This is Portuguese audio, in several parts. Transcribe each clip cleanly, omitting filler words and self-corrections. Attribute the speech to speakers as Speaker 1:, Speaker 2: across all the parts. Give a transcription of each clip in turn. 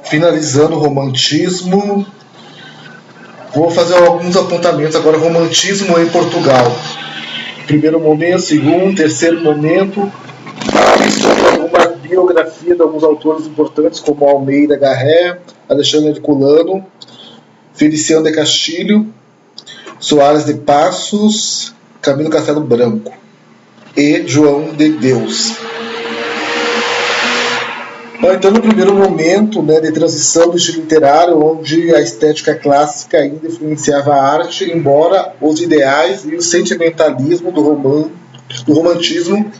Speaker 1: Finalizando o romantismo, vou fazer alguns apontamentos agora. Romantismo em Portugal. Primeiro momento, segundo, terceiro momento. Uma biografia de alguns autores importantes, como Almeida Garré, Alexandre Herculano, Feliciano de Castilho, Soares de Passos, Camilo Castelo Branco e João de Deus. Então, no primeiro momento, né, de transição do estilo literário, onde a estética clássica ainda influenciava a arte, embora os ideais e o sentimentalismo do romantismo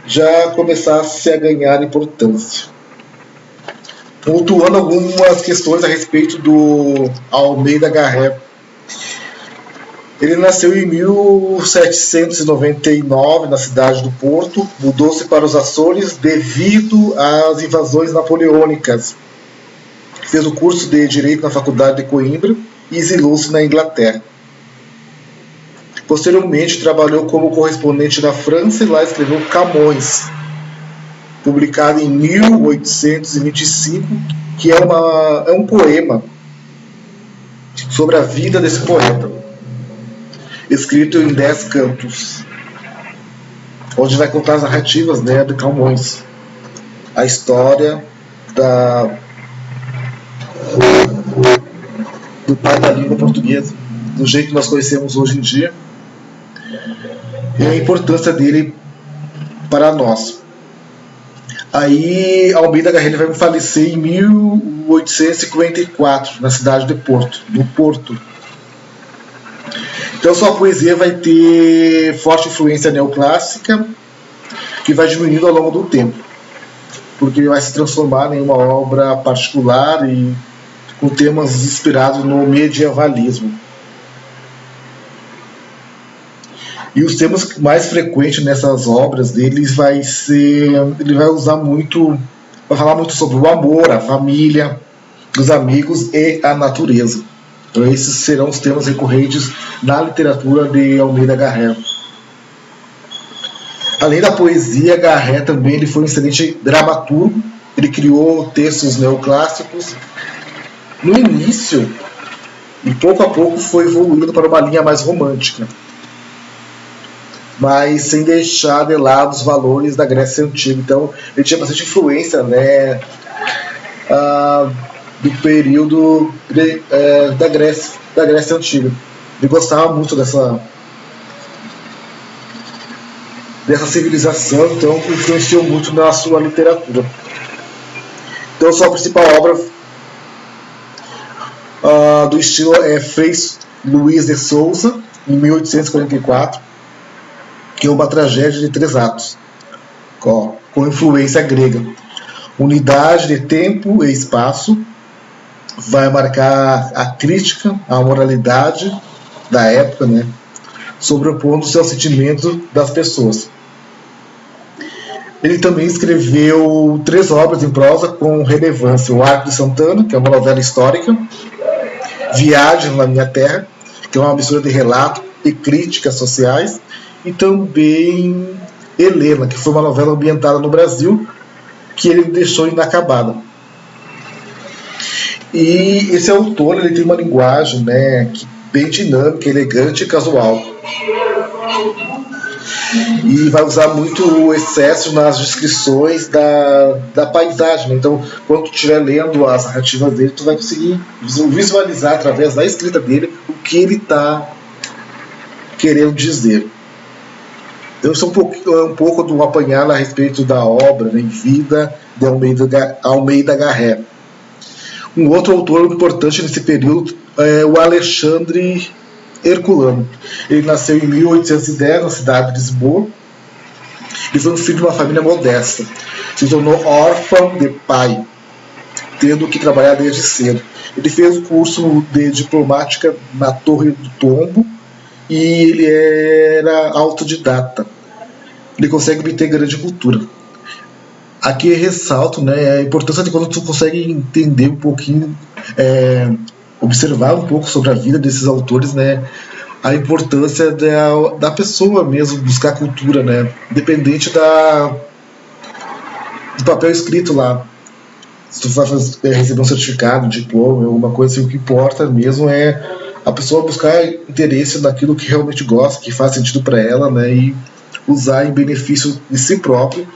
Speaker 1: já começasse a ganhar importância. Pontuando algumas questões a respeito do Almeida Garré. Ele nasceu em 1799 na cidade do Porto, mudou-se para os Açores devido às invasões napoleônicas. Fez o curso de Direito na Faculdade de Coimbra e exilou-se na Inglaterra. Posteriormente, trabalhou como correspondente na França e lá escreveu Camões, publicado em 1825, que é um poema sobre a vida desse poeta, escrito em 10 cantos, onde vai contar as narrativas, né, de Camões, a história do pai da língua portuguesa, do jeito que nós conhecemos hoje em dia, e a importância dele para nós. Aí Almeida Garré vai falecer em 1854, na cidade de Porto, do Porto. Então sua poesia vai ter forte influência neoclássica, que vai diminuindo ao longo do tempo, porque vai se transformar em uma obra particular e com temas inspirados no medievalismo. E os temas mais frequentes nessas obras dele ele vai falar muito sobre o amor, a família, os amigos e a natureza. Então esses serão os temas recorrentes na literatura de Almeida Garré. Além da poesia, Garré também ele foi um excelente dramaturgo. Ele criou textos neoclássicos. No início, e pouco a pouco foi evoluindo para uma linha mais romântica, mas sem deixar de lado os valores da Grécia Antiga. Então ele tinha bastante influência, né, do período da Grécia Antiga. Ele gostava muito dessa civilização, então influenciou muito na sua literatura. Então sua principal obra do estilo é Frei Luís de Souza, em 1844, que é uma tragédia de 3 atos, com influência grega. Unidade de tempo e espaço, vai marcar a crítica à moralidade da época, né, sobrepondo-se ao sentimento das pessoas. Ele também escreveu 3 obras em prosa com relevância: O Arco de Santana, que é uma novela histórica, Viagem na Minha Terra, que é uma mistura de relato e críticas sociais, e também Helena, que foi uma novela ambientada no Brasil, que ele deixou inacabada. E esse autor ele tem uma linguagem, né, bem dinâmica, elegante e casual. E vai usar muito o excesso nas descrições da paisagem. Então, quando tu estiver lendo as narrativas dele, tu vai conseguir visualizar através da escrita dele o que ele está querendo dizer. Eu sou um pouco do apanhado a respeito da obra, né, em vida de Almeida Garré. Um outro autor importante nesse período é o Alexandre Herculano. Ele nasceu em 1810 na cidade de Lisboa e foi um filho de uma família modesta. Se tornou órfão de pai, tendo que trabalhar desde cedo. Ele fez o curso de diplomática na Torre do Tombo e ele era autodidata. Ele consegue obter grande cultura. Aqui ressalto, né, a importância de quando tu consegue entender um pouquinho, observar um pouco sobre a vida desses autores, né, a importância da pessoa mesmo buscar cultura, né? Independente do papel escrito lá. Se tu vai receber um certificado, um diploma, alguma coisa assim, o que importa mesmo é a pessoa buscar interesse naquilo que realmente gosta, que faz sentido para ela, né? E usar em benefício de si próprio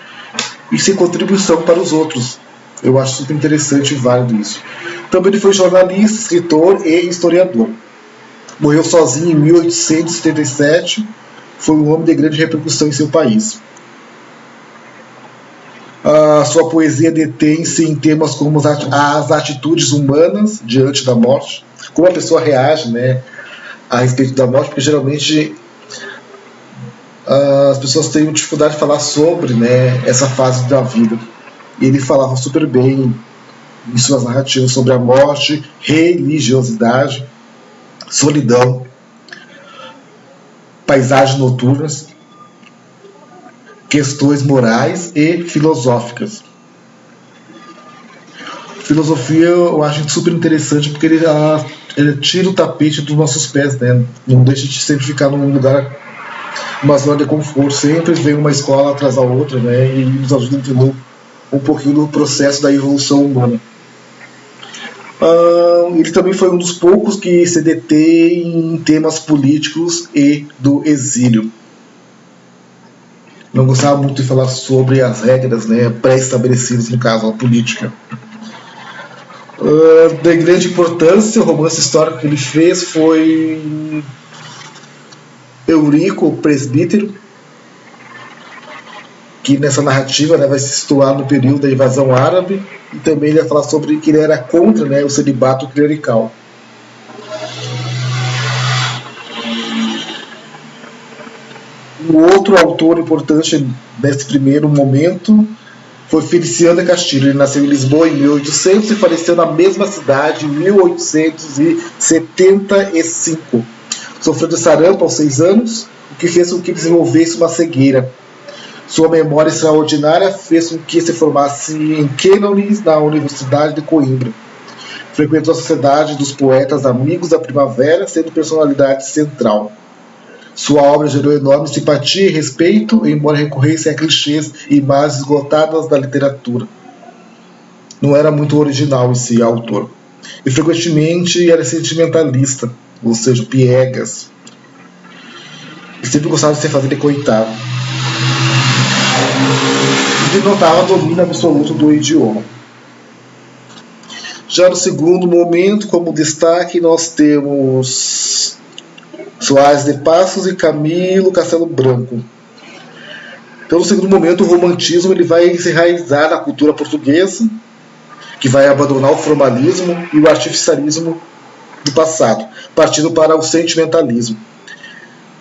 Speaker 1: e sem contribuição para os outros. Eu acho super interessante e válido isso. Também ele foi jornalista, escritor e historiador. Morreu sozinho em 1877. Foi um homem de grande repercussão em seu país. A sua poesia detém-se em temas como as atitudes humanas diante da morte, como a pessoa reage, né, a respeito da morte, porque geralmente as pessoas têm dificuldade de falar sobre, né, essa fase da vida. E ele falava super bem em suas narrativas sobre a morte, religiosidade, solidão, paisagens noturnas, questões morais e filosóficas. Filosofia eu acho super interessante porque ele tira o tapete dos nossos pés, né? Não deixa de sempre ficar num lugar, uma zona de conforto. Sempre vem uma escola atrás da outra, né? E nos ajuda a entender um pouquinho do processo da evolução humana. Ele também foi um dos poucos que se detém em temas políticos e do exílio. Não gostava muito de falar sobre as regras, né, pré-estabelecidas, no caso, a política. De grande importância, o romance histórico que ele fez foi Eurico, o Presbítero, que nessa narrativa, né, vai se situar no período da invasão árabe, e também ele vai falar sobre que ele era contra, né, o celibato clerical. Um outro autor importante nesse primeiro momento foi Feliciano de Castilho. Ele nasceu em Lisboa em 1800 e faleceu na mesma cidade em 1875. Sofreu de sarampo aos 6 anos, o que fez com que desenvolvesse uma cegueira. Sua memória extraordinária fez com que se formasse em cânones na Universidade de Coimbra. Frequentou a Sociedade dos Poetas Amigos da Primavera, sendo personalidade central. Sua obra gerou enorme simpatia e respeito, embora recorresse a clichês e imagens esgotadas da literatura. Não era muito original esse autor. E frequentemente era sentimentalista, ou seja, piegas. E sempre gostava de se fazer de coitado. E denotava domínio absoluto do idioma. Já no segundo momento, como destaque, nós temos Soares de Passos e Camilo Castelo Branco. Então, no segundo momento, o romantismo ele vai se enraizar na cultura portuguesa, que vai abandonar o formalismo e o artificialismo do passado, partindo para o sentimentalismo,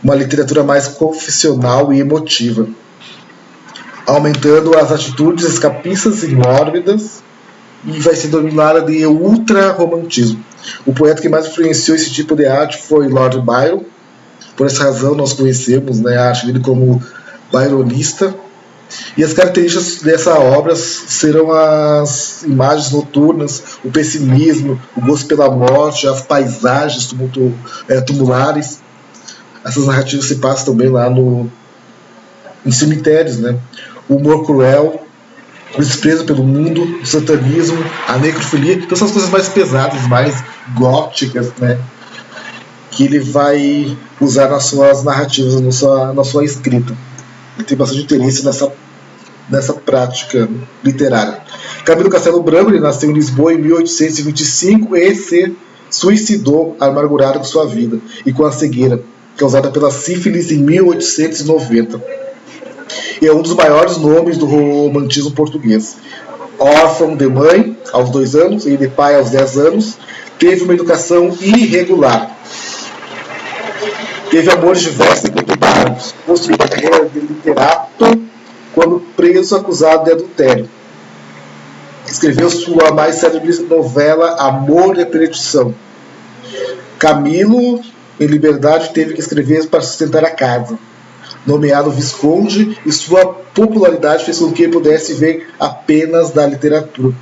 Speaker 1: uma literatura mais confessional e emotiva, aumentando as atitudes escapistas e mórbidas, e vai ser dominada de ultra-romantismo. O poeta que mais influenciou esse tipo de arte foi Lord Byron. Por essa razão nós conhecemos, né, a arte dele como byronista. E as características dessa obra serão as imagens noturnas, o pessimismo, o gosto pela morte, as paisagens tumulares. Essas narrativas se passam também lá em cemitérios, né? O humor cruel, o desprezo pelo mundo, o satanismo, a necrofilia, então essas coisas mais pesadas, mais góticas, né, que ele vai usar nas suas narrativas, na sua escrita. Ele tem bastante interesse nessa prática literária. Camilo Castelo Branco, ele nasceu em Lisboa em 1825 e se suicidou amargurado com sua vida e com a cegueira causada pela sífilis em 1890. E é um dos maiores nomes do romantismo português. Órfão de mãe aos 2 anos e de pai aos 10 anos, teve uma educação irregular. Teve amores diversos e conturbados. Construiu a carreira de literato quando preso acusado de adultério. Escreveu sua mais célebre novela Amor e Perdição. Camilo, em liberdade, teve que escrever para sustentar a casa. Nomeado Visconde, e sua popularidade fez com que ele pudesse ver apenas da literatura.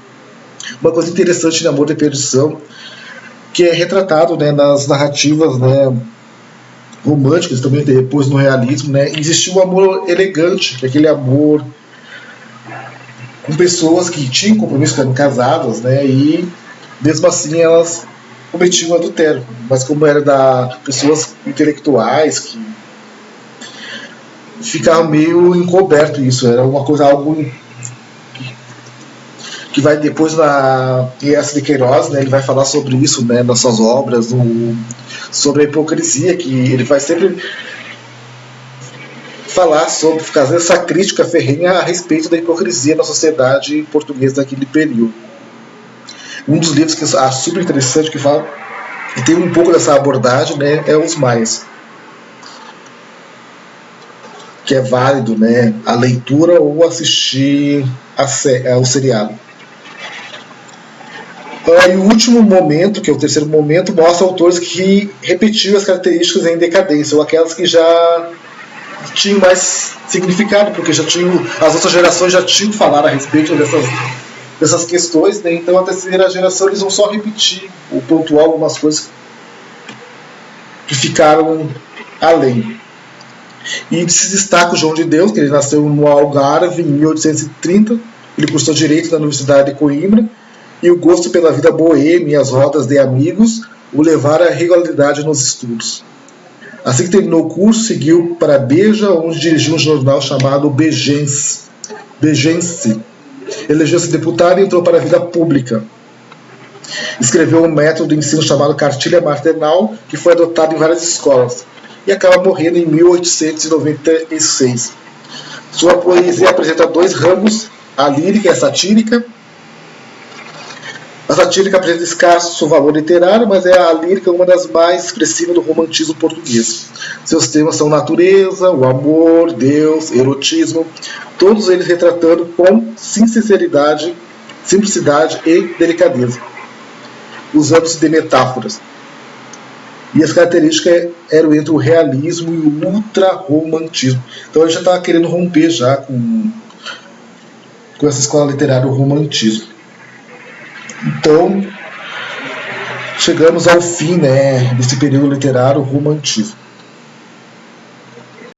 Speaker 1: Uma coisa interessante de Amor e Perdição, que é retratado, né, nas narrativas, né, românticos, também depois no realismo, né? Existia o amor elegante, que é aquele amor com pessoas que tinham compromisso, que eram casadas, né? E mesmo assim elas cometiam adultério, mas como era da pessoas intelectuais que ficava meio encoberto isso, era uma coisa, algo que vai depois na E.S. de Queiroz, né, ele vai falar sobre isso, né, nas suas obras, sobre a hipocrisia, que ele vai sempre falar sobre, fazer essa crítica ferrenha a respeito da hipocrisia na sociedade portuguesa daquele período. Um dos livros que é super interessante, que fala, que tem um pouco dessa abordagem, né, é Os Maias, que é válido, né, a leitura ou assistir ao seriado. E o último momento, que é o terceiro momento, mostra autores que repetiam as características em decadência, ou aquelas que já tinham mais significado, porque já tinham, as outras gerações já tinham falado a respeito dessas questões, né? Então a terceira geração eles vão só repetir ou pontuar algumas coisas que ficaram além. E se destaca o João de Deus, que ele nasceu no Algarve em 1830, ele cursou Direito na Universidade de Coimbra, e o gosto pela vida boêmia e as rodas de amigos o levaram à regularidade nos estudos. Assim que terminou o curso, seguiu para Beja, onde dirigiu um jornal chamado Begense. Elegeu-se deputado e entrou para a vida pública. Escreveu um método de ensino chamado Cartilha Maternal, que foi adotado em várias escolas, e acaba morrendo em 1896. Sua poesia apresenta dois ramos, a lírica e a satírica. A satírica apresenta escasso valor literário, mas a lírica uma das mais expressivas do romantismo português. Seus temas são natureza, o amor, Deus, erotismo, todos eles retratando com simplicidade e delicadeza, usando-se de metáforas. E as características eram entre o realismo e o ultra-romantismo. Então ele já estava querendo romper já com essa escola literária, o romantismo. Então, chegamos ao fim, né, desse período literário, o romantismo.